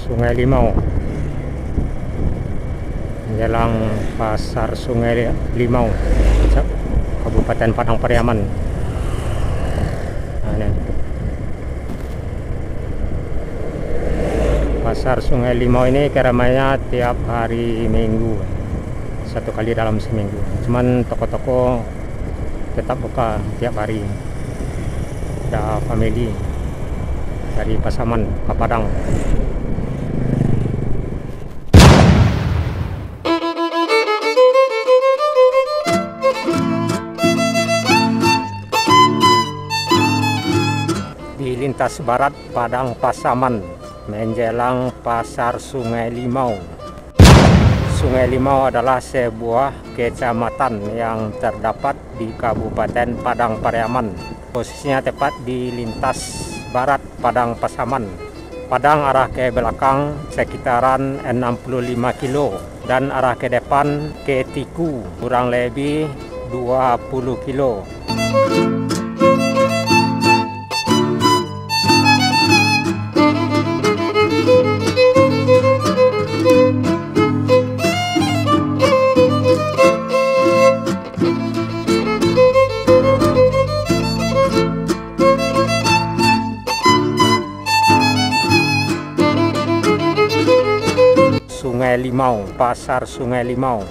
Sungai Limau, menjelang pasar Sungai Limau, Kabupaten Padang Pariaman. Nah, ini. Pasar Sungai Limau ini keramaiannya tiap hari Minggu, satu kali dalam seminggu. Cuman toko-toko tetap buka tiap hari. Ada family dari Pasaman ke Padang. Di lintas barat Padang Pasaman, menjelang pasar Sungai Limau. Sungai Limau adalah sebuah kecamatan yang terdapat di Kabupaten Padang Pariaman. Posisinya tepat di lintas barat Padang Pasaman. Padang arah ke belakang sekitaran 65 kilo dan arah ke depan ke Tiku kurang lebih 20 kilo. Sungai Limau, pasar Sungai Limau.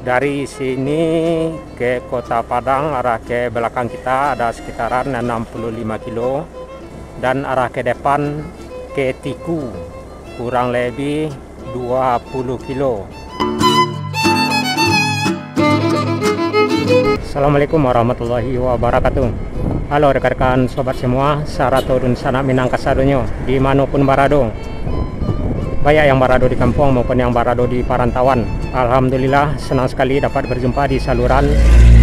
Dari sini ke Kota Padang arah ke belakang kita ada sekitaran 65 kilo dan arah ke depan ke Tiku kurang lebih 20 kilo. Assalamualaikum warahmatullahi wabarakatuh. Halo rekan-rekan sobat semua, Sarato dun sanak minang kasadonyo dimanapun barado, baik yang barado di kampung maupun yang barado di perantauan. Alhamdulillah senang sekali dapat berjumpa di saluran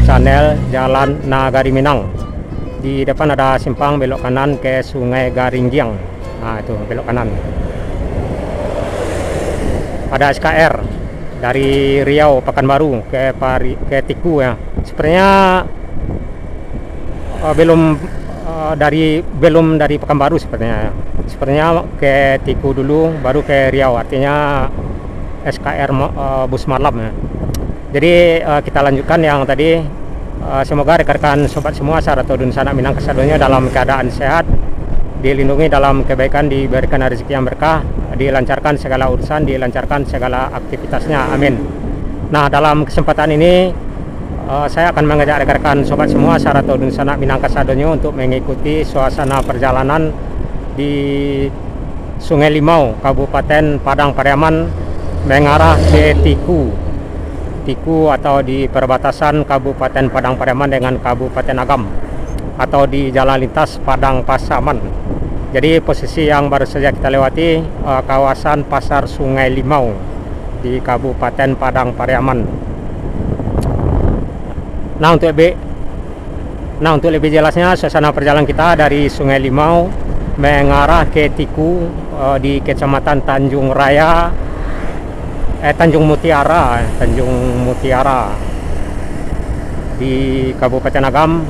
channel Jalan Nagari Minang. Di depan ada simpang belok kanan ke Sungai Garinggiang. Nah itu belok kanan. Ada SKR dari Riau Pekanbaru ke Tiku ya. Sebenarnya belum dari Pekanbaru sepertinya. Sebenarnya ke Tiku dulu baru ke Riau, artinya SKR bus malam ya. Jadi kita lanjutkan yang tadi. Semoga rekan-rekan sobat semua Sarato dun sanak minang kasadonyo dalam keadaan sehat, dilindungi dalam kebaikan, diberikan rezeki yang berkah, dilancarkan segala urusan, dilancarkan segala aktivitasnya, amin. Nah dalam kesempatan ini saya akan mengajak rekan-rekan sobat semua Sarato dun sanak minang kasadonyo untuk mengikuti suasana perjalanan di Sungai Limau, Kabupaten Padang Pariaman, mengarah ke Tiku atau di perbatasan Kabupaten Padang Pariaman dengan Kabupaten Agam atau di jalan lintas Padang Pasaman. Jadi posisi yang baru saja kita lewati kawasan pasar Sungai Limau di Kabupaten Padang Pariaman. Nah untuk lebih jelasnya suasana perjalanan kita dari Sungai Limau mengarah ke Tiku di Kecamatan Tanjung Mutiara di Kabupaten Agam.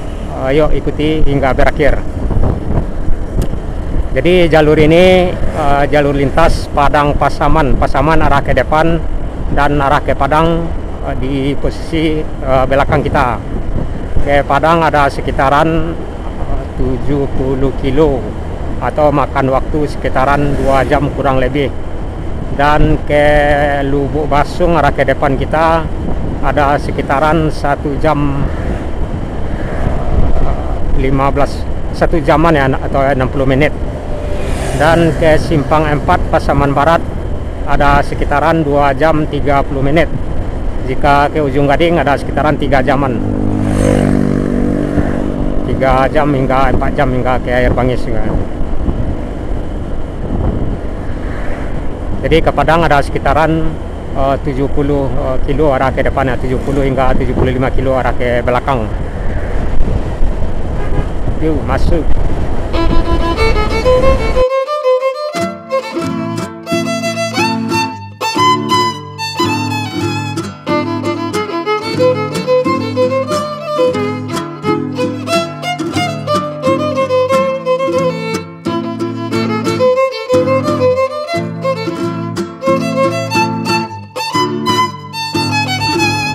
Yuk ikuti hingga berakhir. Jadi jalur ini jalur lintas Padang Pasaman arah ke depan dan arah ke Padang di posisi belakang kita. Ke Padang ada sekitaran 70 kilo atau makan waktu sekitaran 2 jam kurang lebih. dan ke Lubuk Basung arah ke depan kita ada sekitaran 1 jam 1 jaman ya, atau 60 menit. Dan ke Simpang 4 Pasaman Barat ada sekitaran 2 jam 30 menit. Jika ke Ujung Gading ada sekitaran 3 jaman, 3 jam hingga 4 jam hingga ke Air Bangis juga. Jadi ke Padang ada sekitaran 70 kilo arah ke depan, 70 hingga 75 kilo arah ke belakang. Yuk masuk.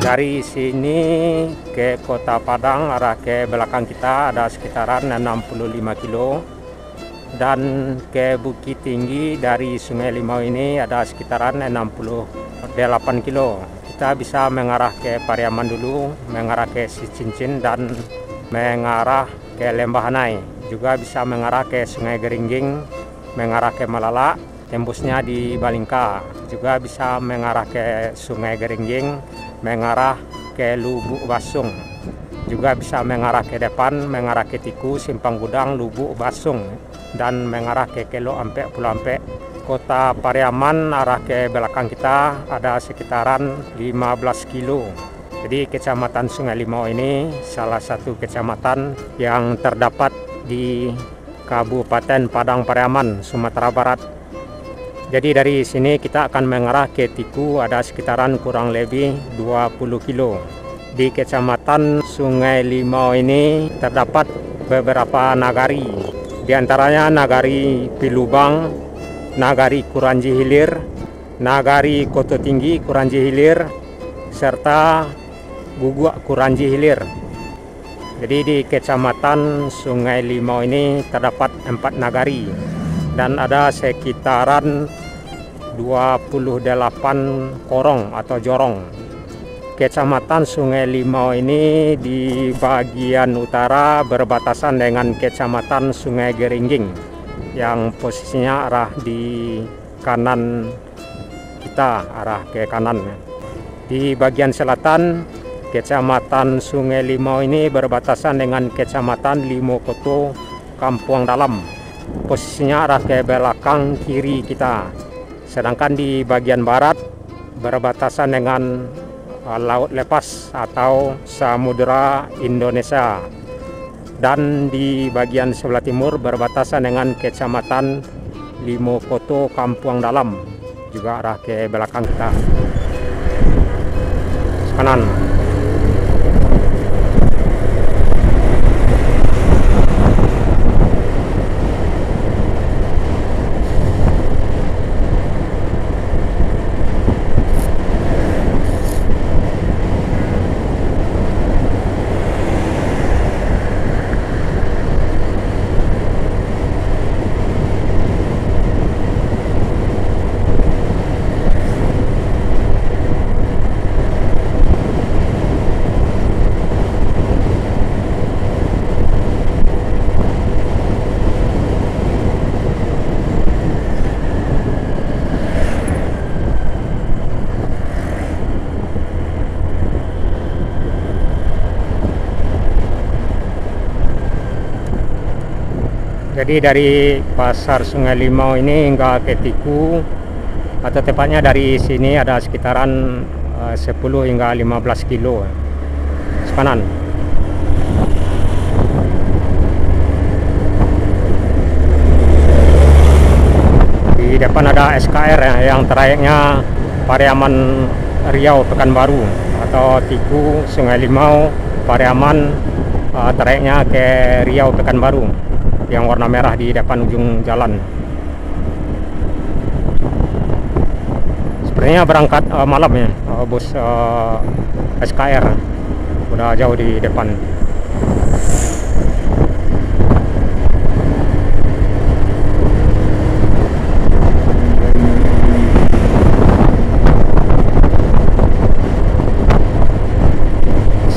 Dari sini ke Kota Padang arah ke belakang kita ada sekitaran 65 kilo, dan ke Bukit Tinggi dari Sungai Limau ini ada sekitaran 68 kilo. Kita bisa mengarah ke Pariaman dulu, mengarah ke Sicincin dan mengarah ke Lembah Hanai. Juga bisa mengarah ke Sungai Geringging, mengarah ke Malala, tembusnya di Balingka. Juga bisa mengarah ke Sungai Geringging, mengarah ke Lubuk Basung. Juga bisa mengarah ke depan, mengarah ke Tiku, Simpang Gudang, Lubuk Basung, dan mengarah ke Kelo Ampek, Pulau Ampek. Kota Pariaman arah ke belakang kita ada sekitaran 15 kilo. Jadi Kecamatan Sungai Limau ini salah satu kecamatan yang terdapat di Kabupaten Padang Pariaman, Sumatera Barat. Jadi dari sini kita akan mengarah ke Tiku ada sekitaran kurang lebih 20 kilo. Di Kecamatan Sungai Limau ini terdapat beberapa nagari. Di antaranya Nagari Pilubang, Nagari Kuranji Hilir, Nagari Koto Tinggi Kuranji Hilir, serta Guguk Kuranji Hilir. Jadi di Kecamatan Sungai Limau ini terdapat 4 nagari. Dan ada sekitaran 28 korong atau jorong. Kecamatan Sungai Limau ini di bagian utara berbatasan dengan Kecamatan Sungai Geringging yang posisinya arah di kanan kita, arah ke kanan. Di bagian selatan Kecamatan Sungai Limau ini berbatasan dengan Kecamatan Limokoto, Kampung Dalam. Posisinya arah ke belakang kiri kita. Sedangkan di bagian barat berbatasan dengan Laut Lepas atau Samudra Indonesia. Dan di bagian sebelah timur berbatasan dengan Kecamatan Limokoto, Kampung Dalam, juga arah ke belakang kita. Kanan. Jadi dari Pasar Sungai Limau ini hingga ke Tiku, atau tepatnya dari sini ada sekitaran 10 hingga 15 kilo kanan. Di depan ada SKR yang trayeknya Pariaman Riau Pekanbaru, atau Tiku Sungai Limau Pariaman, trayeknya ke Riau Pekanbaru yang warna merah di depan ujung jalan. Sepertinya berangkat malam ya, bus SKR udah jauh di depan.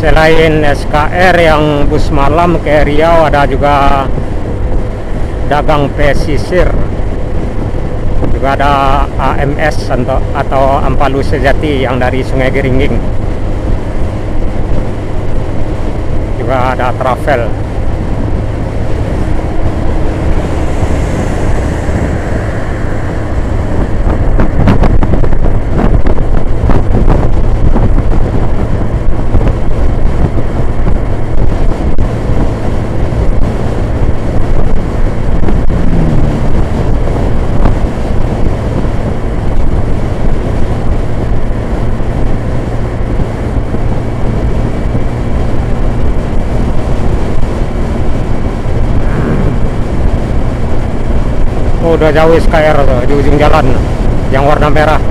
Selain SKR yang bus malam ke Riau, ada juga dagang pesisir, juga ada AMS atau Ampalu Sejati yang dari Sungai Geringging, juga ada travel. Oh, udah jauh SKR tuh, di ujung jalan yang warna merah.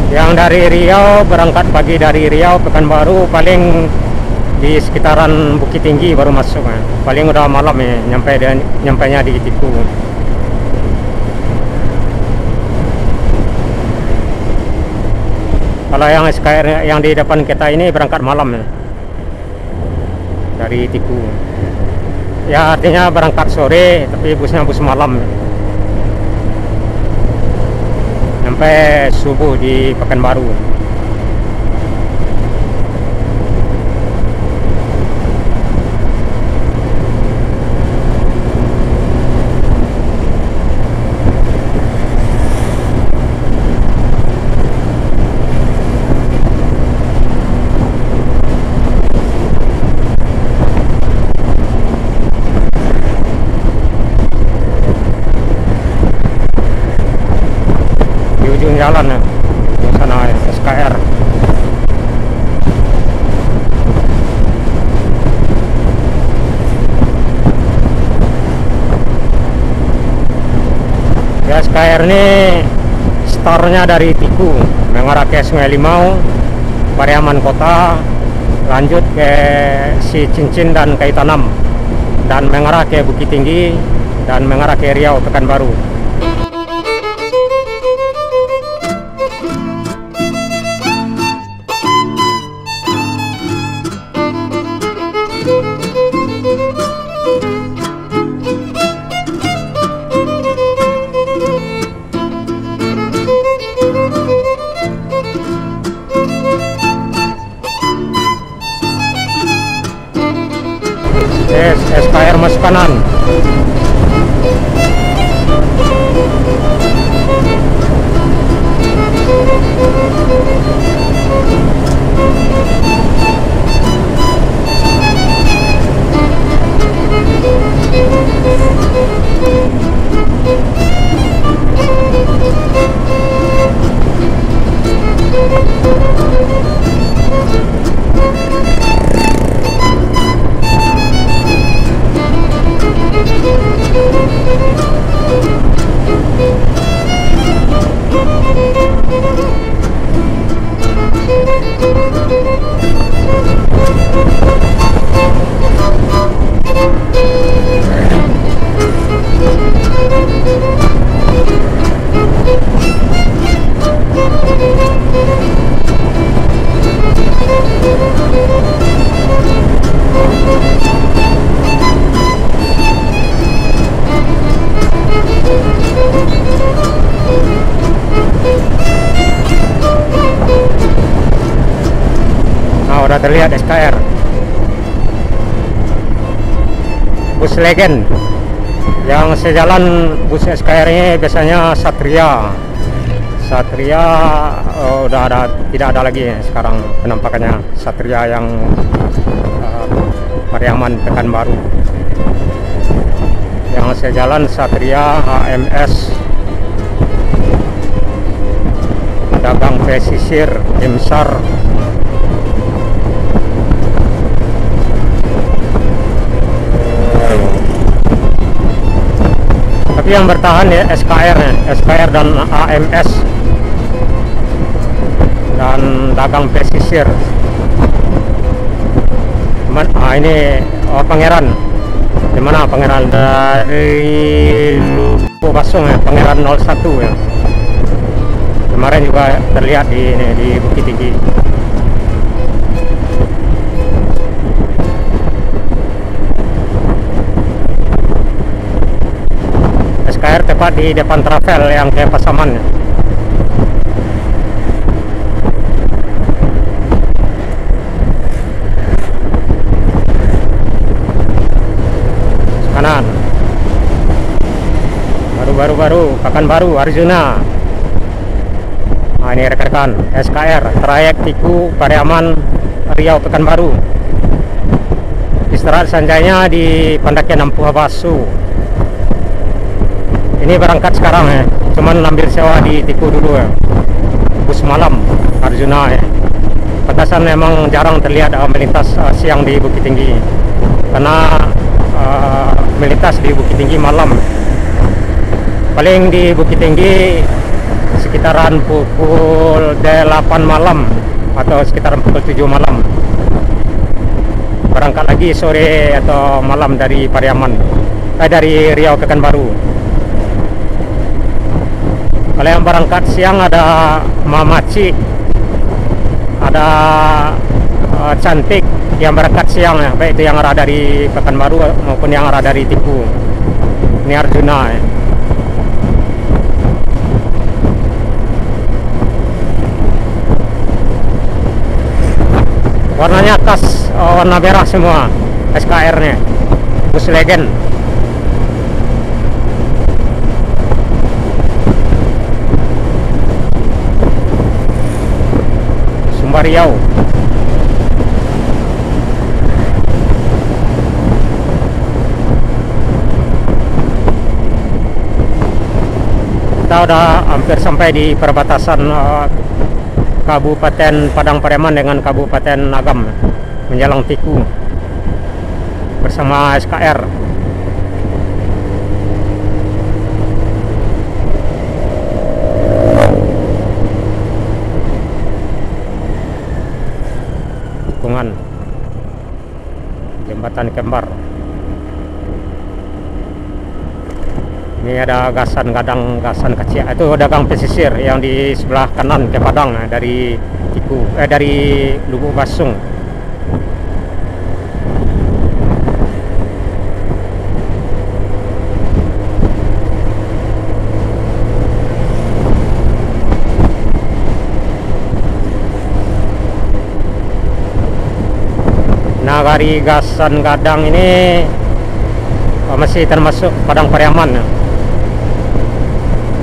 Yang dari Riau berangkat pagi dari Riau Pekanbaru paling di sekitaran Bukit Tinggi baru masuk. Paling udah malam ya nyampainya di Tiku. Kalau yang SKR yang di depan kita ini berangkat malam ya, dari Tiku. Ya artinya berangkat sore, tapi busnya bus malam ya. Sampai subuh di Pekanbaru. Jalan ya, di sana SKR. Ya SKR ini startnya dari Tiku, mengarah ke Sungai Limau, Pariaman Kota, lanjut ke Si Cincin dan Kaitanam, dan mengarah ke Bukit Tinggi, dan mengarah ke Riau Pekanbaru. SKR masuk kanan. Udah terlihat SKR bus legend yang sejalan. Bus SKR ini biasanya Satria udah tidak ada lagi sekarang penampakannya. Satria yang Pariaman Pekanbaru yang sejalan Satria, HMS, dagang pesisir, Imsar. Tapi yang bertahan ya SKR dan AMS dan dagang pesisir. Ini Pangeran. Di mana Pangeran? Dari Lubuk Basung ya, Pangeran 01 ya. Kemarin juga terlihat di Bukit Tinggi. SKR tepat di depan travel yang ke Pasaman. Kanan. Baru Pekanbaru Arjuna. Nah, ini rekan-rekan SKR trayek Tiku Pariaman Riau Pekanbaru. Istirahat sanjanya di pendakian Nampuha Basu. Ini berangkat sekarang ya, cuman ambil sewa di Tiku dulu ya. Bus malam Arjuna ya. Pantasan memang jarang terlihat melintas siang di Bukit Tinggi, karena melintas di Bukit Tinggi malam. Paling di Bukit Tinggi sekitaran pukul 8 malam atau sekitaran pukul 7 malam. Berangkat lagi sore atau malam dari Pariaman, dari Riau Pekanbaru. Kalau yang berangkat siang ada Mamaci, ada Cantik yang berangkat siang ya, baik itu yang arah dari Pekanbaru maupun yang arah dari Tiku. Ini Arjuna ya. Warnanya khas warna merah semua SKR nya, bus legend. Sumbar Riau. Kita udah hampir sampai di perbatasan Kabupaten Padang Pariaman dengan Kabupaten Agam, menjelang Tiku bersama SKR. Tikungan Jembatan Kembar. Ini ada Gasan Gadang, Gasan Kacia. Itu dagang pesisir yang di sebelah kanan ke Padang dari Tiku, dari Lubuk Basung. Nagari Gasan Gadang ini masih termasuk Padang Pariaman.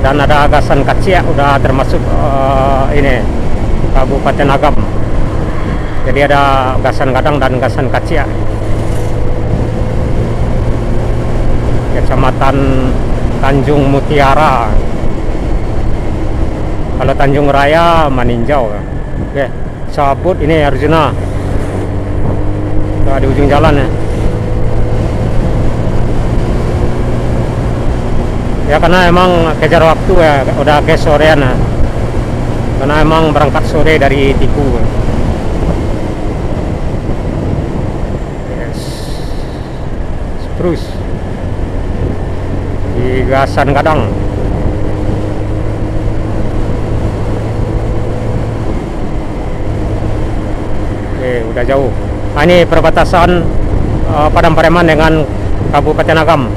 Dan ada Gasan Kacia udah termasuk ini Kabupaten Agam. Jadi ada Gasan Gadang dan Gasan Kacia. Kecamatan Tanjung Mutiara. Kalau Tanjung Raya Maninjau. Oke, cabut ini Arjuna. Udah di ujung jalan ya. Ya karena emang kejar waktu ya, udah ke sorean ya. Karena emang berangkat sore dari Tiku. Yes. Terus di Gasan Gadang. Oke, udah jauh. Nah, ini perbatasan Padang Pariaman dengan Kabupaten Agam.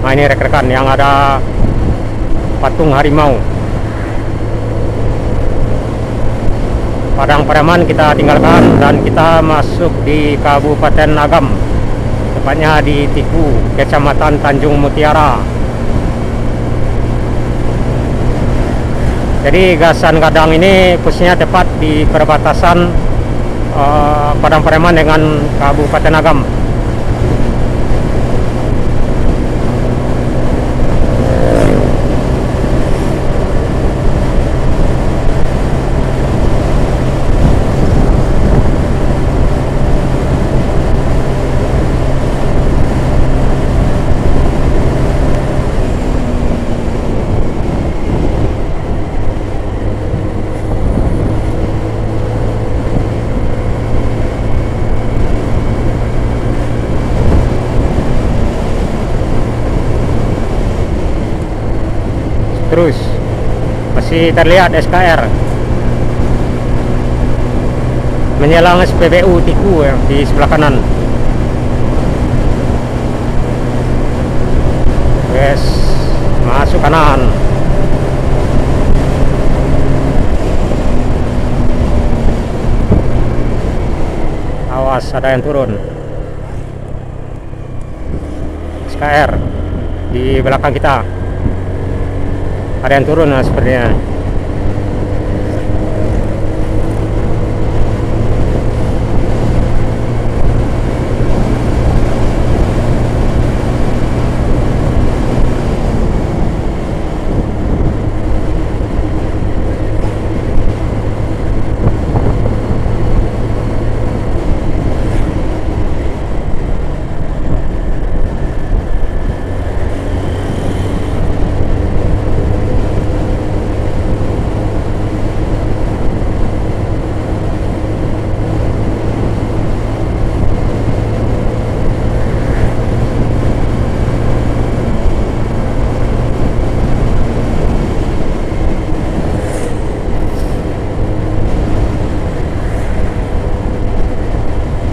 Nah, ini rekan-rekan yang ada patung harimau. Padang Pariaman kita tinggalkan dan kita masuk di Kabupaten Agam, tepatnya di Tiku, Kecamatan Tanjung Mutiara. Jadi Gasan Gadang ini posisinya tepat di perbatasan Padang Pariaman dengan Kabupaten Agam. terus masih terlihat SKR menyelang SPBU Tiku yang di sebelah kanan. Yes, masuk kanan. Awas, ada yang turun. SKR di belakang kita. Ada yang turun sepertinya.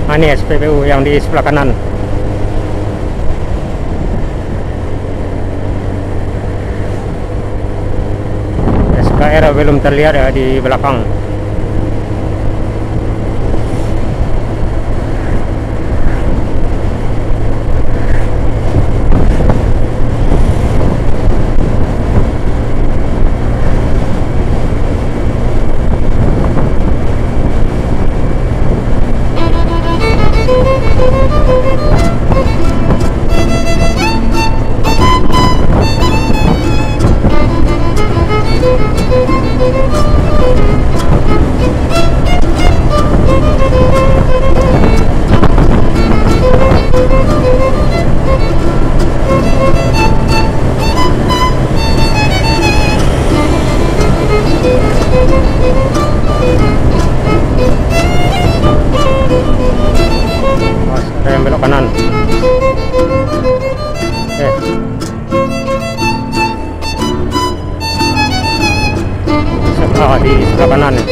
Nah, ini SPBU yang di sebelah kanan. SKR belum terlihat ya di belakang. Ada yang belok kanan. Di sebelah kanan nih.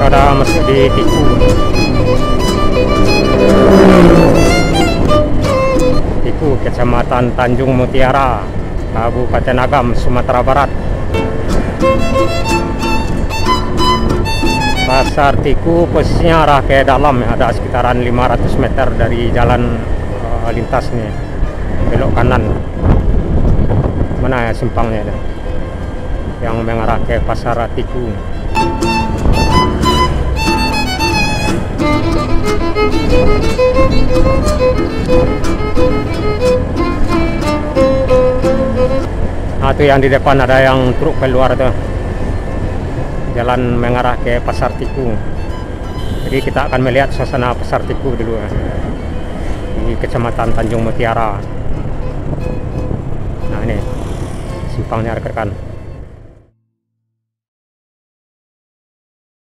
Ada masuk di Tiku. Tiku, Kecamatan Tanjung Mutiara, Kabupaten Agam, Sumatera Barat. Pasar Tiku posisinya arah ke dalam ya, ada sekitaran 500 meter dari jalan lintas nih, belok kanan. Mana ya simpangnya itu? Yang mengarah ke Pasar Tiku. Nah, itu yang di depan ada yang truk keluar tuh. Jalan mengarah ke Pasar Tiku. Jadi kita akan melihat suasana Pasar Tiku dulu ya, di Kecamatan Tanjung Mutiara. Nah, ini simpangnya rekan-rekan.